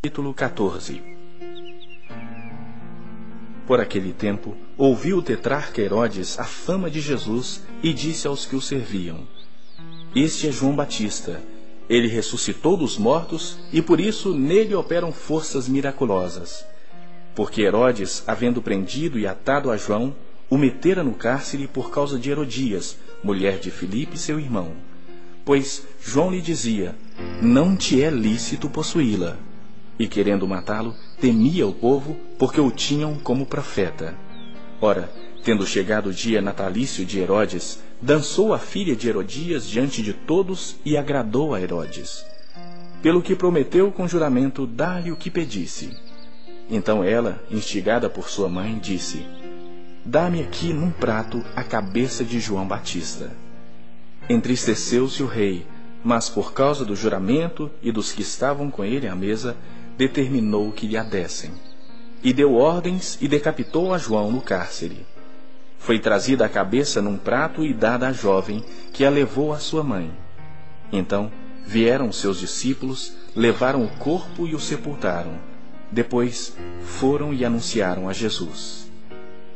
Capítulo 14. Por aquele tempo, ouviu o tetrarca Herodes a fama de Jesus e disse aos que o serviam: Este é João Batista. Ele ressuscitou dos mortos e por isso nele operam forças miraculosas. Porque Herodes, havendo prendido e atado a João, o metera no cárcere por causa de Herodias, mulher de Filipe, seu irmão. Pois João lhe dizia: Não te é lícito possuí-la. E querendo matá-lo, temia o povo, porque o tinham como profeta. Ora, tendo chegado o dia natalício de Herodes, dançou a filha de Herodias diante de todos e agradou a Herodes. Pelo que prometeu com juramento dar-lhe o que pedisse. Então ela, instigada por sua mãe, disse: Dá-me aqui num prato a cabeça de João Batista. Entristeceu-se o rei, mas por causa do juramento e dos que estavam com ele à mesa, determinou que lhe a dessem. E deu ordens e decapitou a João no cárcere. Foi trazida a cabeça num prato e dada à jovem, que a levou à sua mãe. Então vieram seus discípulos, levaram o corpo e o sepultaram. Depois foram e anunciaram a Jesus.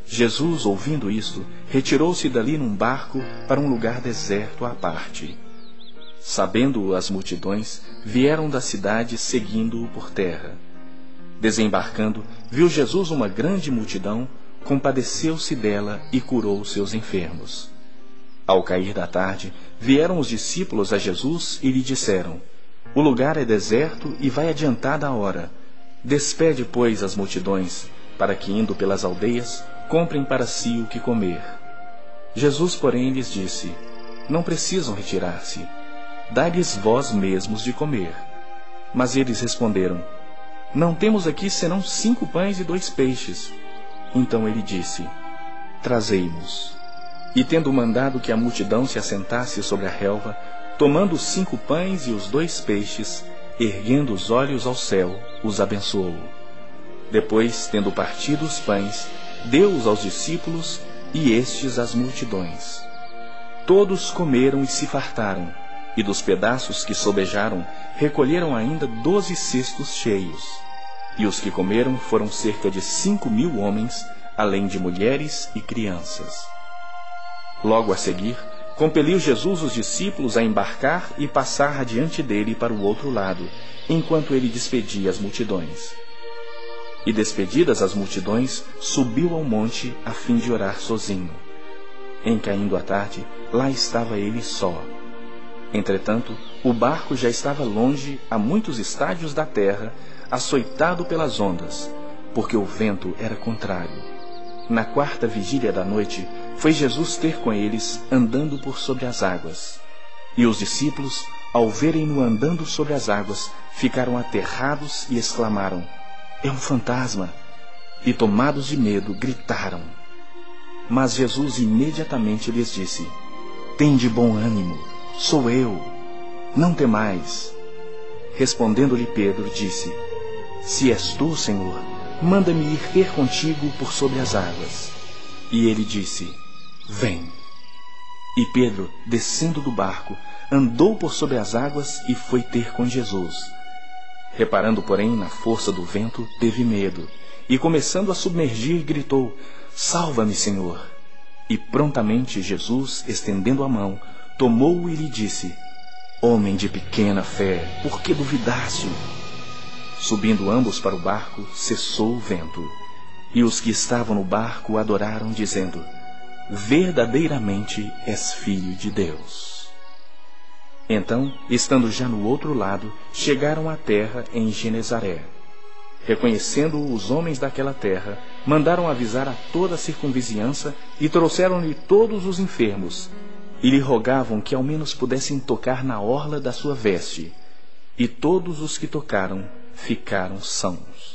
Jesus, ouvindo isto, retirou-se dali num barco para um lugar deserto à parte. Sabendo-o as multidões, vieram da cidade seguindo-o por terra. Desembarcando, viu Jesus uma grande multidão, compadeceu-se dela e curou seus enfermos. Ao cair da tarde, vieram os discípulos a Jesus e lhe disseram: O lugar é deserto e vai adiantada a hora. Despede, pois, as multidões, para que, indo pelas aldeias, comprem para si o que comer. Jesus, porém, lhes disse: Não precisam retirar-se. Dai-lhes vós mesmos de comer. Mas eles responderam: Não temos aqui senão 5 pães e 2 peixes. Então ele disse: Trazei-mos. E tendo mandado que a multidão se assentasse sobre a relva, tomando os 5 pães e os 2 peixes, erguendo os olhos ao céu, os abençoou. Depois, tendo partido os pães, deu-os aos discípulos e estes às multidões. Todos comeram e se fartaram, e dos pedaços que sobejaram, recolheram ainda 12 cestos cheios. E os que comeram foram cerca de 5.000 homens, além de mulheres e crianças. Logo a seguir, compeliu Jesus os discípulos a embarcar e passar adiante dele para o outro lado, enquanto ele despedia as multidões. E despedidas as multidões, subiu ao monte a fim de orar sozinho. Em caindo a tarde, lá estava ele só. Entretanto, o barco já estava longe, a muitos estádios da terra, açoitado pelas ondas, porque o vento era contrário. Na 4ª vigília da noite, foi Jesus ter com eles, andando por sobre as águas. E os discípulos, ao verem-no andando sobre as águas, ficaram aterrados e exclamaram: É um fantasma! E tomados de medo, gritaram. Mas Jesus imediatamente lhes disse: Tende bom ânimo. Sou eu, não temais. Respondendo-lhe Pedro, disse: Se és tu, Senhor, manda-me ir ter contigo por sobre as águas. E ele disse: Vem. E Pedro, descendo do barco, andou por sobre as águas e foi ter com Jesus. Reparando, porém, na força do vento, teve medo, e começando a submergir, gritou: Salva-me, Senhor! E prontamente Jesus, estendendo a mão, tomou-o e lhe disse: Homem de pequena fé, por que duvidaste? Subindo ambos para o barco, cessou o vento. E os que estavam no barco adoraram, dizendo: Verdadeiramente és filho de Deus. Então, estando já no outro lado, chegaram à terra em Genezaré. Reconhecendo-o os homens daquela terra, mandaram avisar a toda a circunvizinhança e trouxeram-lhe todos os enfermos, e lhe rogavam que ao menos pudessem tocar na orla da sua veste. E todos os que tocaram ficaram sãos.